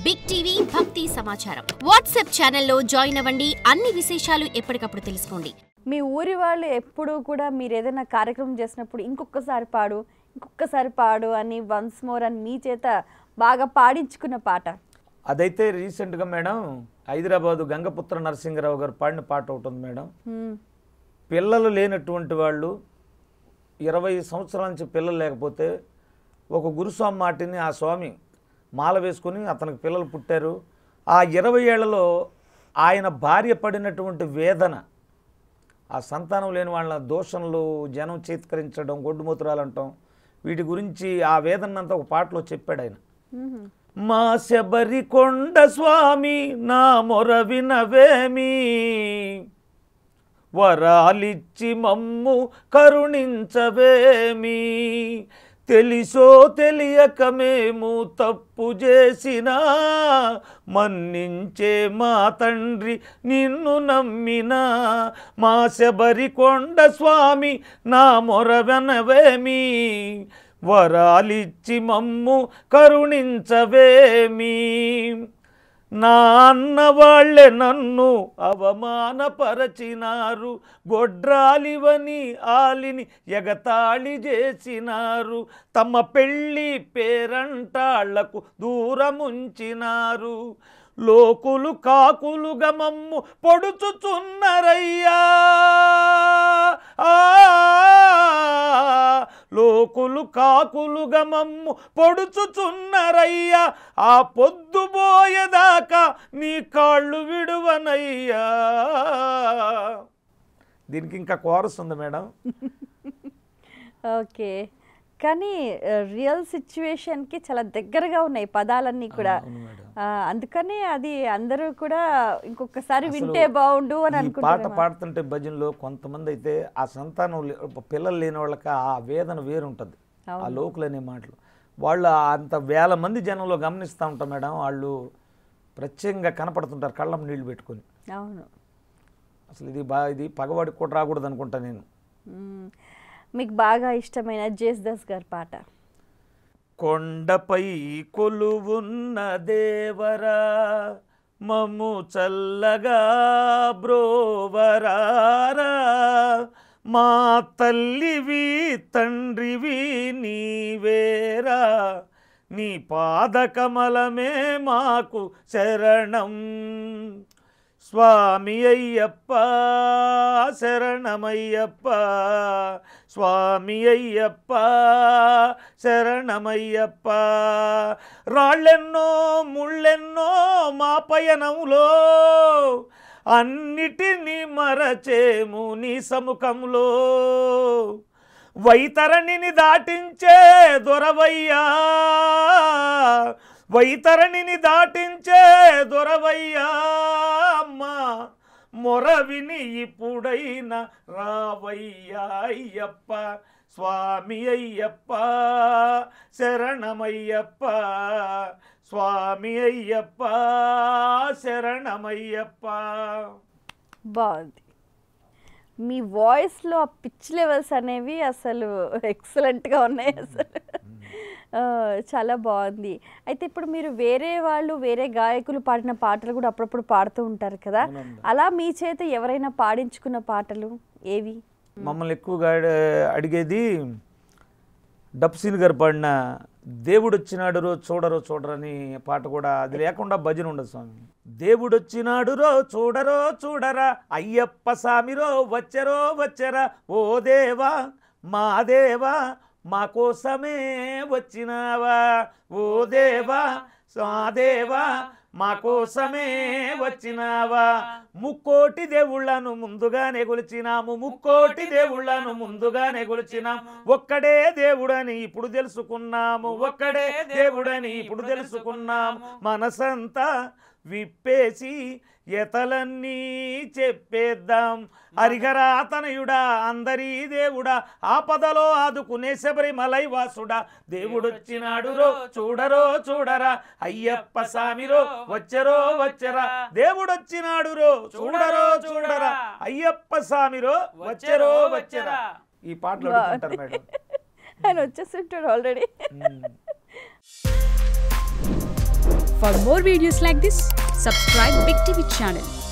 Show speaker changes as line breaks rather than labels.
Big TV భక్తి సమాచారం WhatsApp ఛానల్లో జాయిన్ అవ్వండి. అన్ని విశేషాలు ఎప్పటికప్పుడు తెలుసుకోండి.
మీ ఊరి వాళ్ళు ఎప్పుడు కూడా మీరు ఏదైనా కార్యక్రమం చేసినప్పుడు ఇంకొకసారి పాడు అని వన్స్ మోర్ అని మీ చేత బాగా పాడించుకున్న పాట?
అదైతే రీసెంట్గా మేడం హైదరాబాదు గంగపుత్ర నరసింహరావు గారు పాడిన పాట ఒకటి ఉంది మేడం. పిల్లలు లేనటువంటి వాళ్ళు 20 సంవత్సరాల నుంచి పిల్లలు లేకపోతే ఒక గురుస్వామి మాటిని ఆ స్వామి మాల వేసుకుని అతనికి పిల్లలు పుట్టారు. ఆ 20 ఏళ్లలో ఆయన భార్య పడినటువంటి వేదన, ఆ సంతానం లేని వాళ్ళ దోషణలు, జనం చేత్కరించడం, గొడ్డుమూత్రాలు అంటాం, వీటి గురించి ఆ వేదనంతా ఒక పాటలో చెప్పాడు ఆయన. మా శబరి కొండ స్వామి నా మొర వినవేమి, వరాలిచ్చి మమ్ము కరుణించవేమి, తెలిసో తెలియక మేము తప్పు చేసినా మన్నించే మా తండ్రి నిన్ను నమ్మినా, మా శబరి కొండ స్వామి నా మొర వినవేమి, వరాలిచ్చి మమ్ము కరుణించవేమి. నా అన్న వాళ్ళే నన్ను అవమానపరచినారు, గొడ్రాలివని ఆలిని ఎగతాళి చేసినారు, తమ పెళ్ళి పేరంటాళ్లకు దూరముంచినారు, లోకులు కాకులుగా మమ్ము పొడుచుచున్నరయ్యా, లోకులు కాకులుగా మమ్ము పొడుచుచున్నరయ్యా, ఆ పొద్దుబోయేదాకా నీ కాళ్ళు విడువనయ్యా. దీనికి ఇంకా కోరస్ ఉంది మేడం.
ఓకే, కానీ రియల్ సిచ్యువేషన్కి చాలా దగ్గరగా ఉన్నాయి పదాలన్నీ కూడా. అందుకనే అది అందరూ కూడా ఇంకొకసారి వింటే బాగుండు అని అనుకుంటారు.
పాట పాడుతుంటే భజనలో కొంతమంది అయితే ఆ సంతానం పిల్లలు లేని వాళ్ళకి ఆ వేదన వేరుంటుంది. ఆ లోకులనే మాటలు వాళ్ళు అంత వేల మంది జనంలో గమనిస్తూ ఉంటారు మేడం. వాళ్ళు ప్రత్యేకంగా కనపడుతుంటారు కళ్ళం నీళ్లు పెట్టుకొని.
అవును,
అసలు ఇది పగవాడికి కూడా రాకూడదు అనుకుంటా నేను.
మీకు బాగా ఇష్టమైన జేసుదాస్ గారి పాట?
కొండపై కొలువున్న దేవరా మమ్ము చల్లగా బ్రోవరారా, మా తల్లివి తండ్రివి నీవేరా, నీ పాదకమలమే మాకు శరణం, స్వామి అయ్యప్ప శరణమయ్యప్ప, స్వామి అయ్యప్ప శరణమయ్యప్ప. రాళ్ళెన్నో ముళ్ళెన్నో మా పయనంలో, అన్నిటినీ మరచేము నీ సముఖంలో, వైతరణిని దాటించే దొరవయ్యా, వైతరణిని దాటించే దొరవయ్యా, అమ్మా మొర విని ఇప్పుడైనా రావయ్యా అయ్యప్ప, స్వామి అయ్యప్ప శరణమయ్యప్ప, స్వామి అయ్యప్ప శరణమయ్యప్ప.
బాగుంది. మీ వాయిస్లో ఆ పిచ్ లెవెల్స్ అనేవి అసలు ఎక్సలెంట్గా ఉన్నాయి. అసలు చాలా బాగుంది. అయితే ఇప్పుడు మీరు వేరే గాయకులు పాడిన పాటలు కూడా అప్పుడప్పుడు పాడుతూ ఉంటారు కదా, అలా మీ చేత ఎవరైనా పాడించుకున్న పాటలు ఏవి?
మమ్మల్ని ఎక్కువగా అడిగేది డప్సీన్ గారు పాడిన దేవుడొచ్చినాడు రో చూడరో చూడరని పాట. కూడా అది లేకుండా భజన ఉండదు స్వామి. దేవుడొచ్చినాడు రో చూడరో చూడరా, అయ్యప్ప స్వామిరో వచ్చరో వచ్చరా, ఓ దేవా మా దేవా మా కోసమే వచ్చినావా, ఓ దేవా స్వాదేవా మా కోసమే వచ్చినావా, ముక్కోటి దేవుళ్ళను ముందుగానే కొలిచినాము, ముక్కోటి దేవుళ్ళను ముందుగానే కొలిచినాము, ఒక్కడే దేవుడని ఇప్పుడు తెలుసుకున్నాము, ఒక్కడే దేవుడని ఇప్పుడు తెలుసుకున్నాము, మనసంతా విప్పేసి ఎతలన్నీ చెప్పేద్దాం, హరిహరా తనయుడా అందరీ దేవుడా, ఆపదలో ఆదుకునే శబరిమలై వాసుడా, దేవుడొచ్చినాడు రో చూడరో చూడరా, అయ్యప్ప స్వామిరో వచ్చరో వచ్చరా, దేవుడొచ్చినాడు రో చూడరో చూడరా, అయ్యప్ప స్వామిరో వచ్చరో వచ్చరా. ఈ పాటలు అడుగుతుంటారు మేడం.
ఆయన వచ్చేస్తుంటాడు already.
For more videos like this, subscribe Big TV channel.